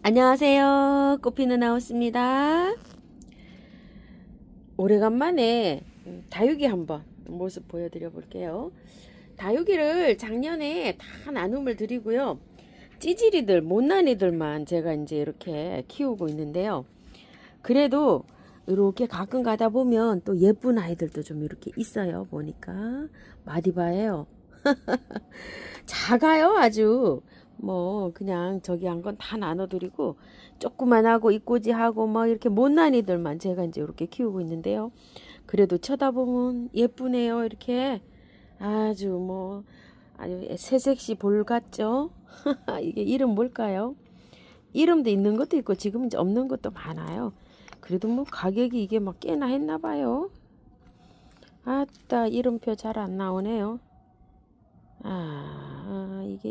안녕하세요. 꽃피는 하우스입니다. 오래간만에 다육이 한번 모습 보여드려 볼게요. 다육이를 작년에 다 나눔을 드리고요. 찌질이들, 못난이들만 제가 이제 이렇게 키우고 있는데요. 그래도 이렇게 가끔 가다 보면 또 예쁜 아이들도 좀 이렇게 있어요. 보니까 마디바예요. 작아요. 아주 뭐 그냥 저기 한 건 다 나눠드리고 조그만하고 이꼬지하고 뭐 이렇게 못난이들만 제가 이제 이렇게 키우고 있는데요. 그래도 쳐다보면 예쁘네요. 이렇게 아주 뭐 아주 새색시 볼 같죠. 이게 이름 뭘까요? 이름도 있는 것도 있고 지금 이제 없는 것도 많아요. 그래도 뭐 가격이 이게 막 꽤나 했나 봐요. 아따 이름표 잘 안 나오네요. 이게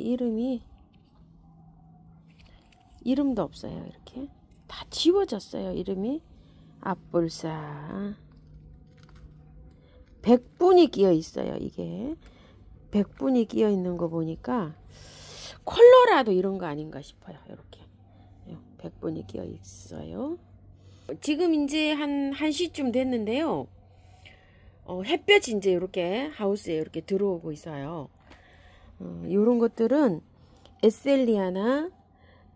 이름도 없어요. 이렇게 다 지워졌어요. 이름이 앞불사 백분이 끼어 있어요. 이게 백분이 끼어 있는 거 보니까 콜로라도 이런 거 아닌가 싶어요. 이렇게 백분이 끼어 있어요. 지금 이제 한 1시쯤 됐는데요. 햇볕이 이제 이렇게 하우스에 이렇게 들어오고 있어요. 요런 것들은 에셀리아나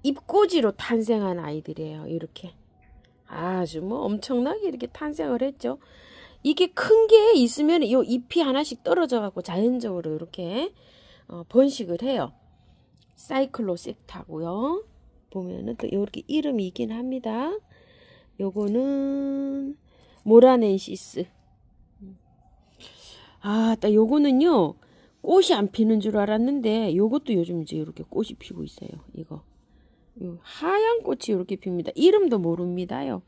잎꽂이로 탄생한 아이들이에요. 이렇게 아주 뭐 엄청나게 이렇게 탄생을 했죠. 이게 큰 게 있으면 요 잎이 하나씩 떨어져 갖고 자연적으로 이렇게 번식을 해요. 사이클로섹타고요. 보면은 또 이렇게 이름이 있긴 합니다. 요거는 모라넨시스. 딱 요거는요. 꽃이 안 피는 줄 알았는데 요것도 요즘 이제 이렇게 꽃이 피고 있어요. 이거 요 하얀 꽃이 이렇게 핍니다. 이름도 모릅니다요.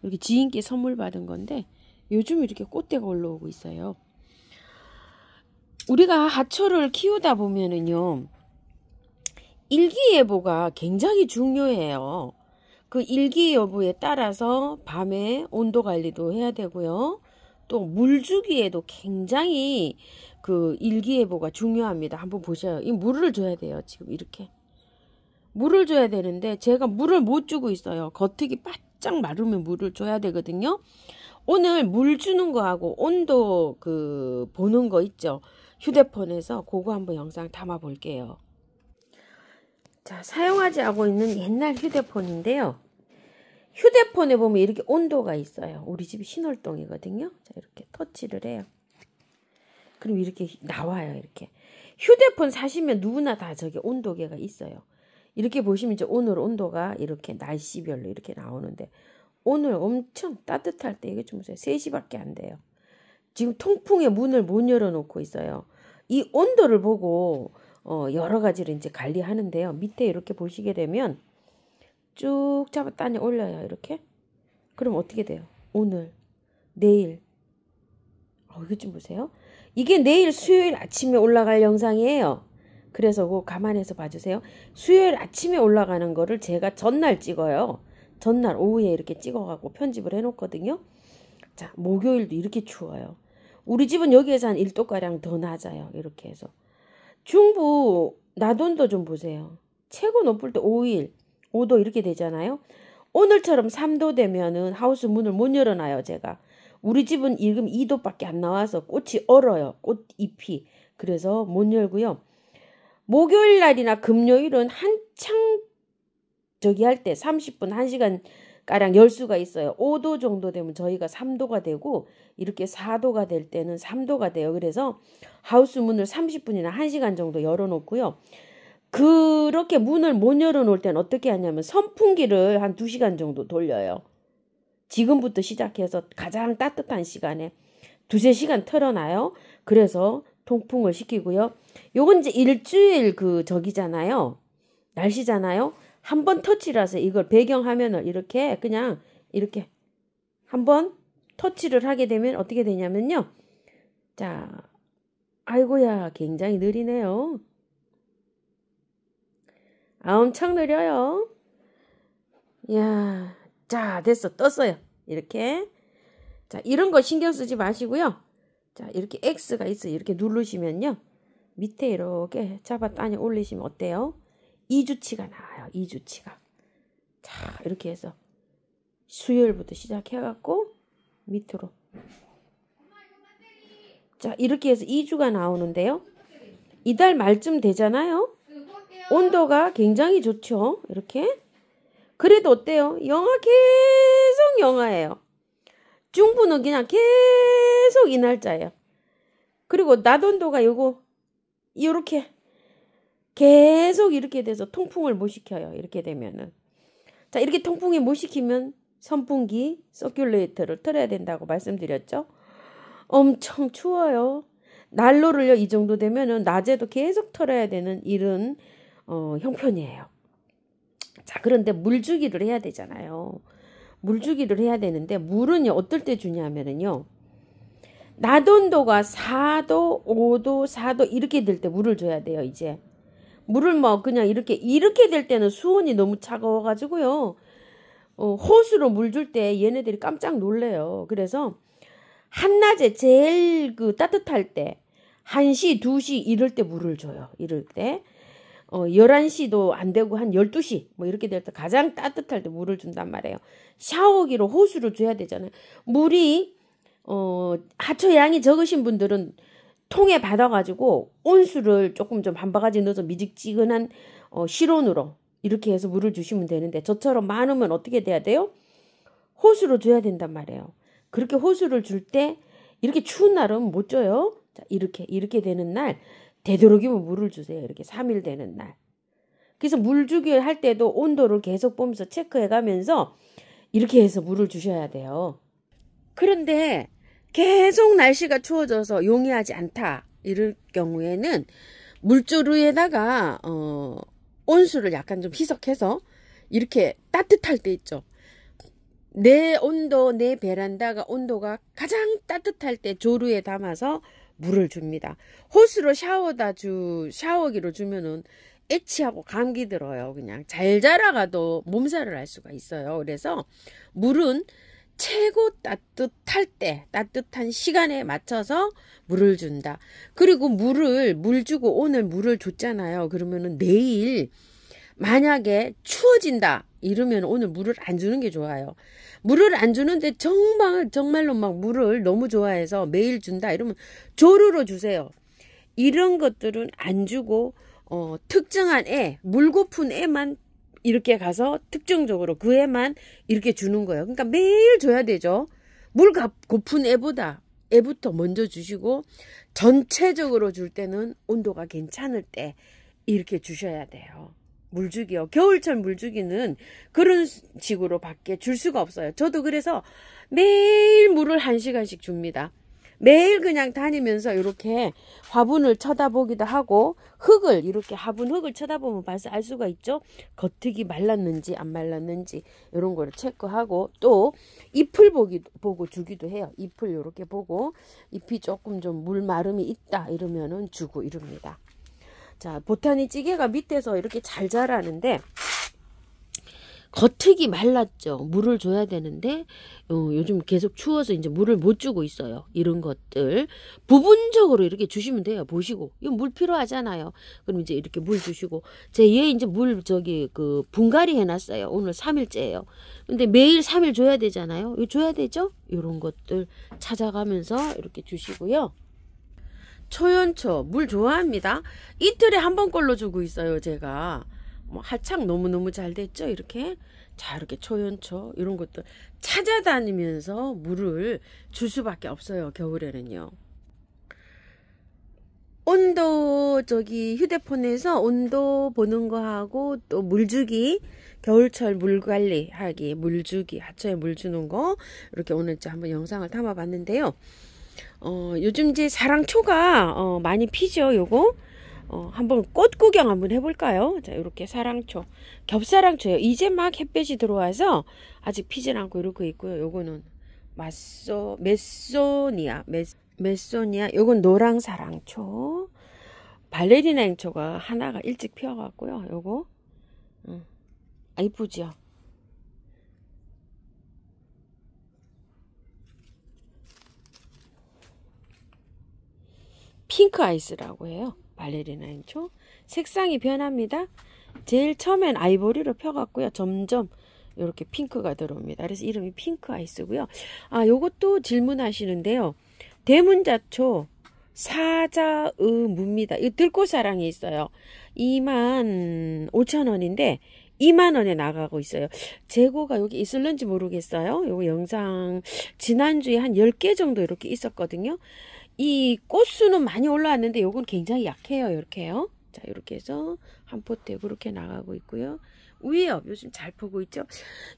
이렇게 지인께 선물 받은 건데 요즘 이렇게 꽃대가 올라오고 있어요. 우리가 하초를 키우다 보면은요. 일기예보가 굉장히 중요해요. 그 일기예보에 따라서 밤에 온도 관리도 해야 되고요. 또 물 주기에도 굉장히 그 일기예보가 중요합니다. 한번 보셔요. 이 물을 줘야 돼요. 지금 이렇게. 물을 줘야 되는데 제가 물을 못 주고 있어요. 겉흙이 바짝 마르면 물을 줘야 되거든요. 오늘 물 주는 거하고 온도 그 보는 거 있죠. 휴대폰에서 그거 한번 영상 담아 볼게요. 자, 사용하지 않고 있는 옛날 휴대폰인데요. 휴대폰에 보면 이렇게 온도가 있어요. 우리 집 신월동이거든요. 자, 이렇게 터치를 해요. 그럼 이렇게 나와요. 이렇게. 휴대폰 사시면 누구나 다 저기 온도계가 있어요. 이렇게 보시면 이제 오늘 온도가 이렇게 날씨별로 이렇게 나오는데 오늘 엄청 따뜻할 때 이게 좀 보세요. 3시밖에 안 돼요. 지금 통풍에 문을 못 열어놓고 있어요. 이 온도를 보고 여러 가지를 이제 관리하는데요. 밑에 이렇게 보시게 되면 쭉 잡아 당겨 올려요. 이렇게. 그럼 어떻게 돼요? 오늘, 내일. 이거 좀 보세요. 이게 내일 수요일 아침에 올라갈 영상이에요. 그래서 그거 감안해서 봐주세요. 수요일 아침에 올라가는 거를 제가 전날 찍어요. 전날 오후에 이렇게 찍어갖고 편집을 해놓거든요. 자, 목요일도 이렇게 추워요. 우리 집은 여기에서 한 1도가량 더 낮아요. 이렇게 해서. 중부 낮온도 좀 보세요. 최고 높을 때 5도 이렇게 되잖아요. 오늘처럼 3도 되면은 하우스 문을 못 열어놔요. 제가. 우리 집은 지금 2도밖에 안 나와서 꽃이 얼어요. 꽃잎이. 그래서 못 열고요. 목요일 날이나 금요일은 한창 저기 할 때 30분 1시간 가량 열 수가 있어요. 5도 정도 되면 저희가 3도가 되고 이렇게 4도가 될 때는 3도가 돼요. 그래서 하우스 문을 30분이나 1시간 정도 열어놓고요. 그렇게 문을 못 열어놓을 때는 어떻게 하냐면 선풍기를 한 2시간 정도 돌려요. 지금부터 시작해서 가장 따뜻한 시간에 2~3시간 틀어놔요. 그래서 통풍을 시키고요. 요건 이제 일주일 그 저기잖아요. 날씨잖아요. 한번 터치라서 이걸 배경화면을 이렇게 그냥 이렇게 한번 터치를 하게 되면 어떻게 되냐면요. 자, 아이고야 굉장히 느리네요. 엄청 느려요. 야, 자 됐어 떴어요. 이렇게. 자 이런 거 신경 쓰지 마시고요. 자 이렇게 X가 있어요. 이렇게 누르시면요. 밑에 이렇게 잡아 당겨 올리시면 어때요? 2주치가 나와요. 2주치가. 자, 이렇게 해서 수열부터 시작해갖고 밑으로. 자, 이렇게 해서 2주가 나오는데요. 이달 말쯤 되잖아요. 온도가 굉장히 좋죠. 이렇게. 그래도 어때요? 영하 계속 영하예요. 중부는 그냥 계속 이 날짜예요. 그리고 낮 온도가 요거 요렇게 계속 이렇게 돼서 통풍을 못 시켜요. 이렇게 되면은. 자, 이렇게 통풍이 못 시키면 선풍기, 서큘레이터를 틀어야 된다고 말씀드렸죠. 엄청 추워요. 난로를요, 이 정도 되면은 낮에도 계속 틀어야 되는 이런 형편이에요. 자, 그런데 물주기를 해야 되잖아요. 물주기를 해야 되는데 물은요, 어떨 때 주냐면은요. 낮 온도가 4도, 5도, 4도 이렇게 될 때 물을 줘야 돼요, 이제. 물을 뭐 그냥 이렇게 될 때는 수온이 너무 차가워가지고요. 호수로 물 줄 때 얘네들이 깜짝 놀래요. 그래서 한낮에 제일 그 따뜻할 때 1시, 2시 이럴 때 물을 줘요. 이럴 때. 11시도 안 되고 한 12시 뭐 이렇게 될 때 가장 따뜻할 때 물을 준단 말이에요. 샤워기로 호수로 줘야 되잖아요. 물이 하초 양이 적으신 분들은 통에 받아가지고 온수를 조금 좀 한 바가지 넣어서 미직지근한 실온으로 이렇게 해서 물을 주시면 되는데 저처럼 많으면 어떻게 돼야 돼요? 호수로 줘야 된단 말이에요. 그렇게 호수를 줄 때 이렇게 추운 날은 못 줘요. 자, 이렇게 되는 날 되도록이면 물을 주세요. 이렇게 3일 되는 날. 그래서 물 주기 할 때도 온도를 계속 보면서 체크해 가면서 이렇게 해서 물을 주셔야 돼요. 그런데 계속 날씨가 추워져서 용이하지 않다. 이럴 경우에는 물조루에다가 온수를 약간 좀 희석해서 이렇게 따뜻할 때 있죠. 내 베란다가 온도가 가장 따뜻할 때 조루에 담아서 물을 줍니다. 호스로 샤워기로 주면은 애취하고 감기 들어요. 그냥 잘 자라가도 몸살을 할 수가 있어요. 그래서 물은 최고 따뜻할 때, 따뜻한 시간에 맞춰서 물을 준다. 그리고 물 주고 오늘 물을 줬잖아요. 그러면은 내일 만약에 추워진다. 이러면 오늘 물을 안 주는 게 좋아요. 물을 안 주는데 정말로 막 물을 너무 좋아해서 매일 준다. 이러면 조루로 주세요. 이런 것들은 안 주고 특정한 물 고픈 애만 이렇게 가서 특정적으로 그 애만 이렇게 주는 거예요. 그러니까 매일 줘야 되죠. 물 고픈 애부터 먼저 주시고 전체적으로 줄 때는 온도가 괜찮을 때 이렇게 주셔야 돼요. 물주기요. 겨울철 물주기는 그런 식으로 밖에 줄 수가 없어요. 저도 그래서 매일 물을 1시간씩 줍니다. 매일 그냥 다니면서 이렇게 화분을 쳐다보기도 하고 이렇게 화분 흙을 쳐다보면 벌써 알 수가 있죠. 겉흙이 말랐는지 안 말랐는지 이런 거를 체크하고 또 잎을 보고 주기도 해요. 잎을 이렇게 보고 잎이 조금 좀 물 마름이 있다 이러면은 주고 이럽니다. 자, 보타니 찌개가 밑에서 이렇게 잘 자라는데 겉흙이 말랐죠. 물을 줘야 되는데 요즘 계속 추워서 이제 물을 못 주고 있어요. 이런 것들 부분적으로 이렇게 주시면 돼요. 보시고 이거 물 필요하잖아요. 그럼 이제 이렇게 물 주시고 얘 이제 물 분갈이 해놨어요. 오늘 3일째예요. 근데 매일 3일 줘야 되잖아요. 이거 줘야 되죠. 이런 것들 찾아가면서 이렇게 주시고요. 초연초 물 좋아합니다. 이틀에 한 번 꼴로 주고 있어요. 제가 한창 너무너무 잘 됐죠. 이렇게 초연초 이런 것들 찾아다니면서 물을 줄 수밖에 없어요. 겨울에는요. 온도 휴대폰에서 온도 보는 거 하고 또 물주기 겨울철 물관리 하기 물주기 하초에 물 주는 거 이렇게 오늘 한번 영상을 담아 봤는데요. 요즘 이제 사랑초가 많이 피죠. 요거 한번 꽃 구경 한번 해볼까요? 자, 이렇게 사랑초, 겹사랑초예요. 이제 막 햇볕이 들어와서 아직 피진 않고 이렇게 있고요. 요거는 메소니아. 요건 노랑 사랑초. 발레리나 행초가 하나가 일찍 피어갖고요. 요거 이쁘죠? 핑크 아이스라고 해요. 발레리나 행초. 색상이 변합니다. 제일 처음엔 아이보리로 펴갖고요. 점점 이렇게 핑크가 들어옵니다. 그래서 이름이 핑크 아이스고요. 아, 요것도 질문하시는데요. 대문자초 사자의무입니다. 이거 들꽃사랑이 있어요. 25,000원인데 2만원에 나가고 있어요. 재고가 여기 있을는지 모르겠어요. 요거 영상 지난주에 한 10개 정도 이렇게 있었거든요. 이 꽃수는 많이 올라왔는데 요건 굉장히 약해요. 이렇게요. 자, 이렇게 해서 한 포트에 그렇게 나가고 있고요. 위에요. 요즘 잘 보고 있죠.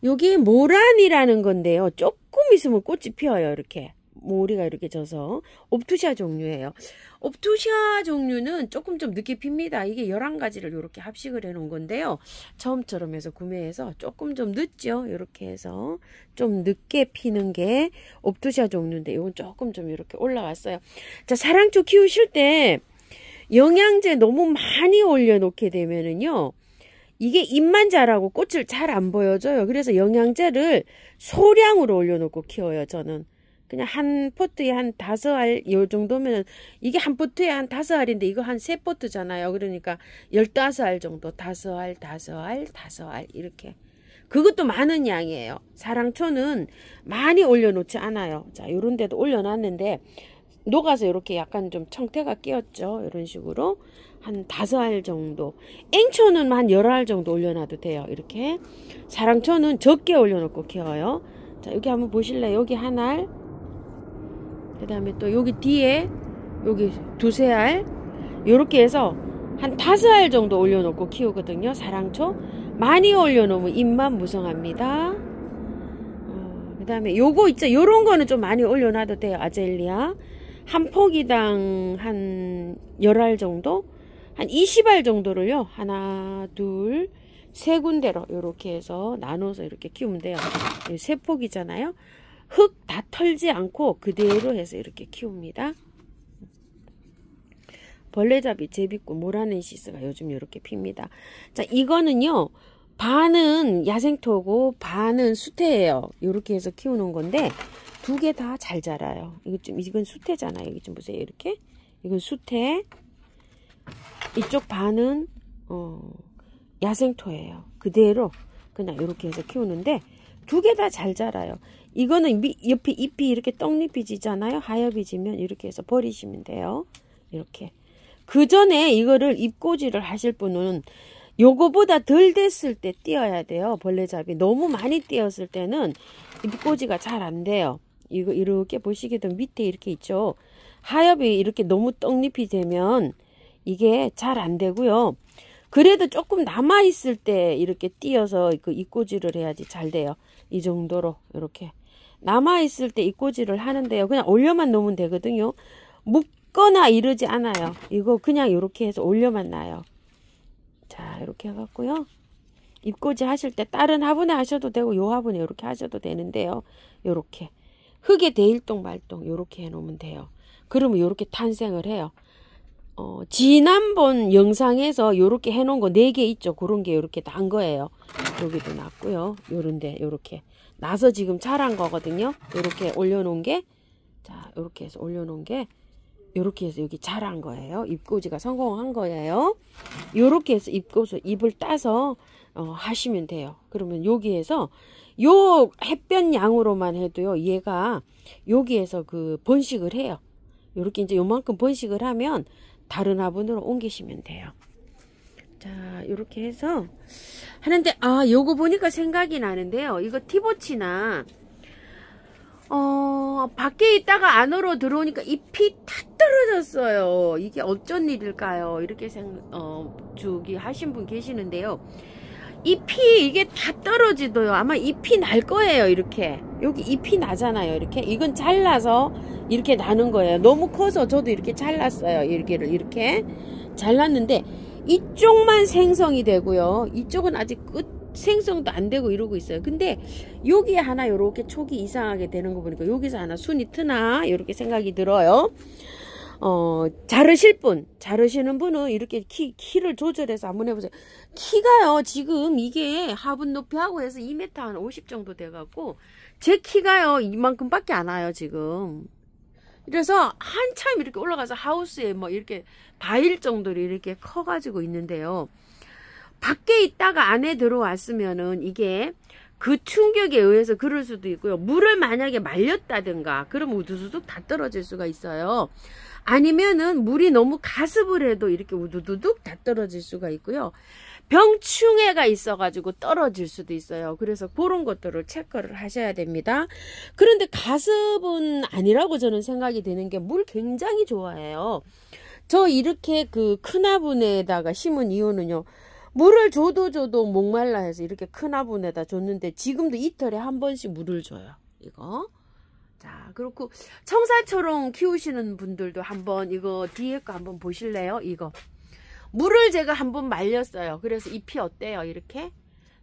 여기 모란이라는 건데요. 조금 있으면 꽃이 피어요. 이렇게. 모리가 이렇게 져서 옵투시아 종류예요. 옵투시아 종류는 조금 좀 늦게 핍니다. 이게 11가지를 이렇게 합식을 해 놓은 건데요. 처음처럼 해서 구매해서 조금 좀 늦죠. 이렇게 해서 좀 늦게 피는 게 옵투시아 종류인데 이건 조금 좀 이렇게 올라왔어요. 자, 사랑초 키우실 때 영양제 너무 많이 올려놓게 되면은요. 이게 잎만 자라고 꽃을 잘 안 보여줘요. 그래서 영양제를 소량으로 올려놓고 키워요. 저는. 그냥 한 포트에 한 5알 요 정도면 이게 한 포트에 한 5알인데 이거 한 3포트잖아요. 그러니까 15알 정도 5알 이렇게. 그것도 많은 양이에요. 사랑초는 많이 올려놓지 않아요. 자, 요런 데도 올려놨는데 녹아서 이렇게 약간 좀 청태가 끼었죠. 이런 식으로 한 5알 정도. 앵초는 한 10알 정도 올려놔도 돼요. 이렇게. 사랑초는 적게 올려놓고 키워요. 자, 여기 한번 보실래요? 여기 한 알. 그 다음에 또 여기 뒤에 여기 2~3알 요렇게 해서 한 5알 정도 올려놓고 키우거든요. 사랑초 많이 올려놓으면 잎만 무성합니다. 그 다음에 요거 있죠. 요런 거는 좀 많이 올려놔도 돼요. 아젤리아 한 포기당 한 10알 정도 한 20알 정도를요. 하나 둘 세 군데로 요렇게 해서 나눠서 이렇게 키우면 돼요. 3포기잖아요. 흙 다 털지 않고 그대로 해서 이렇게 키웁니다. 벌레잡이 제비꽃 모라넨시스가 요즘 이렇게 핍니다. 자, 이거는요. 반은 야생토고 반은 수태예요. 이렇게 해서 키우는 건데 2개 다 잘 자라요. 이건 수태잖아요. 여기 좀 보세요. 이렇게. 이건 수태. 이쪽 반은 야생토예요. 그대로 그냥 이렇게 해서 키우는데 2개 다 잘 자라요. 이거는 옆에 잎이 이렇게 떡잎이 지잖아요. 하엽이 지면 이렇게 해서 버리시면 돼요. 이렇게. 그 전에 이거를 잎꽂이를 하실 분은 요거보다 덜 됐을 때 띄어야 돼요. 벌레잡이. 너무 많이 띄었을 때는 잎꽂이가 잘 안 돼요. 이거 이렇게 보시게 되면 밑에 이렇게 있죠. 하엽이 이렇게 너무 떡잎이 되면 이게 잘 안 되고요. 그래도 조금 남아있을 때 이렇게 띄어서 그 잎꽂이를 해야지 잘 돼요. 이 정도로 이렇게 남아있을 때 잎꽂이를 하는데요. 그냥 올려만 놓으면 되거든요. 묶거나 이러지 않아요. 이거 그냥 이렇게 해서 올려만 놔요. 자, 이렇게 해갖고요. 잎꽂이 하실 때 다른 화분에 하셔도 되고 요 화분에 이렇게 하셔도 되는데요. 요렇게 흙에 대일동 말동 요렇게 해놓으면 돼요. 그러면 요렇게 탄생을 해요. 지난번 영상에서 요렇게 해놓은 거 4개 있죠. 그런 게 요렇게 난 거예요. 여기도 났고요. 요런데 요렇게 나서 지금 자란 거거든요. 요렇게 올려놓은 게, 자, 요렇게 해서 올려놓은 게 요렇게 해서 여기 자란 거예요. 잎꽂이가 성공한 거예요. 요렇게 해서 잎을 따서 하시면 돼요. 그러면 여기에서 요 햇볕 양으로만 해도요. 얘가 여기에서 그 번식을 해요. 요렇게 이제 요만큼 번식을 하면 다른 화분으로 옮기시면 돼요. 자, 요렇게 해서 하는데, 요거 보니까 생각이 나는데요. 이거 티보치나, 밖에 있다가 안으로 들어오니까 잎이 다 떨어졌어요. 이게 어쩐 일일까요? 이렇게 저기 하신 분 계시는데요. 잎이 이게 다 떨어지도요. 아마 잎이 날 거예요. 이렇게. 여기 잎이 나잖아요. 이렇게. 이건 잘라서 이렇게 나는 거예요. 너무 커서 저도 이렇게 잘랐어요. 이렇게 잘랐는데 이쪽만 생성이 되고요. 이쪽은 아직 끝 생성도 안 되고 이러고 있어요. 근데 여기에 하나 이렇게 촉이 이상하게 되는 거 보니까 여기서 하나 순이 트나 이렇게 생각이 들어요. 자르시는 분은 이렇게 키를 조절해서 한번 해보세요. 키가요, 지금 이게 화분 높이하고 해서 2m 한 50 정도 돼갖고, 제 키가요, 이만큼밖에 안 와요, 지금. 그래서 한참 이렇게 올라가서 하우스에 뭐 이렇게 다일 정도로 이렇게 커가지고 있는데요. 밖에 있다가 안에 들어왔으면은 이게 그 충격에 의해서 그럴 수도 있고요. 물을 만약에 말렸다든가 그럼 우두두둑 다 떨어질 수가 있어요. 아니면은 물이 너무 가습을 해도 이렇게 우두두둑 다 떨어질 수가 있고요. 병충해가 있어가지고 떨어질 수도 있어요. 그래서 그런 것들을 체크를 하셔야 됩니다. 그런데 가습은 아니라고 저는 생각이 되는 게 물 굉장히 좋아해요. 저 이렇게 그 큰 화분에다가 심은 이유는요. 물을 줘도 목말라 해서 이렇게 큰 화분에다 줬는데 지금도 이틀에 한 번씩 물을 줘요. 이거. 자, 그렇고 청사초롱 키우시는 분들도 한번 이거 뒤에 거 한번 보실래요? 이거. 물을 제가 한번 말렸어요. 그래서 잎이 어때요? 이렇게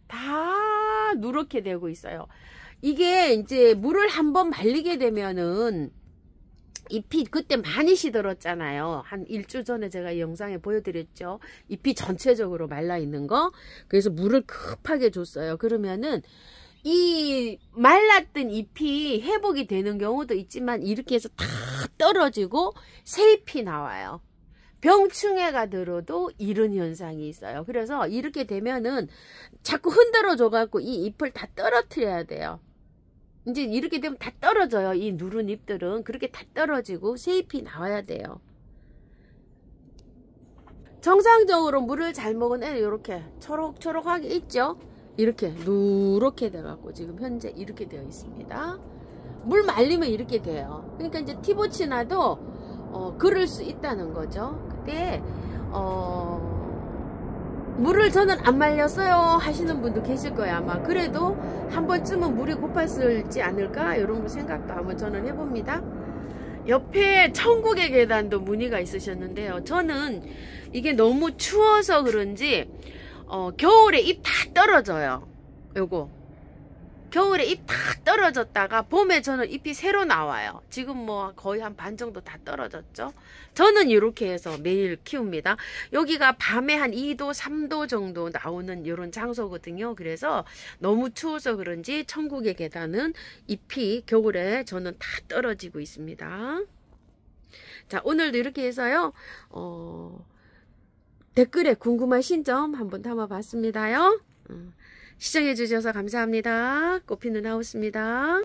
다 누렇게 되고 있어요. 이게 이제 물을 한번 말리게 되면은 잎이 그때 많이 시들었잖아요. 한 일주 전에 제가 이 영상에 보여드렸죠. 잎이 전체적으로 말라 있는 거. 그래서 물을 급하게 줬어요. 그러면은 이 말랐던 잎이 회복이 되는 경우도 있지만 이렇게 해서 다 떨어지고 새 잎이 나와요. 병충해가 들어도 이런 현상이 있어요. 그래서 이렇게 되면은 자꾸 흔들어 줘갖고 이 잎을 다 떨어뜨려야 돼요. 이제 이렇게 되면 다 떨어져요. 이 누른 잎들은 그렇게 다 떨어지고 새 잎이 나와야 돼요. 정상적으로 물을 잘 먹은 애는 이렇게 초록초록하게 있죠. 이렇게 누렇게 돼갖고 지금 현재 이렇게 되어 있습니다. 물 말리면 이렇게 돼요. 그러니까 이제 티보치나도 그럴 수 있다는 거죠. 그때 물을 저는 안 말렸어요 하시는 분도 계실 거예요. 아마 그래도 한 번쯤은 물이 고팠을지 않을까 이런 거 생각도 한번 저는 해봅니다. 옆에 천국의 계단도 문의가 있으셨는데요. 저는 이게 너무 추워서 그런지 겨울에 잎 다 떨어져요. 요거 겨울에 잎 다 떨어졌다가 봄에 저는 잎이 새로 나와요. 지금 뭐 거의 한 반 정도 다 떨어졌죠. 저는 이렇게 해서 매일 키웁니다. 여기가 밤에 한 2도 3도 정도 나오는 이런 장소거든요. 그래서 너무 추워서 그런지 천국의 계단은 잎이 겨울에 저는 다 떨어지고 있습니다. 자, 오늘도 이렇게 해서요 댓글에 궁금하신 점 한번 담아봤습니다요. 시청해 주셔서 감사합니다. 꽃피는 하우스입니다.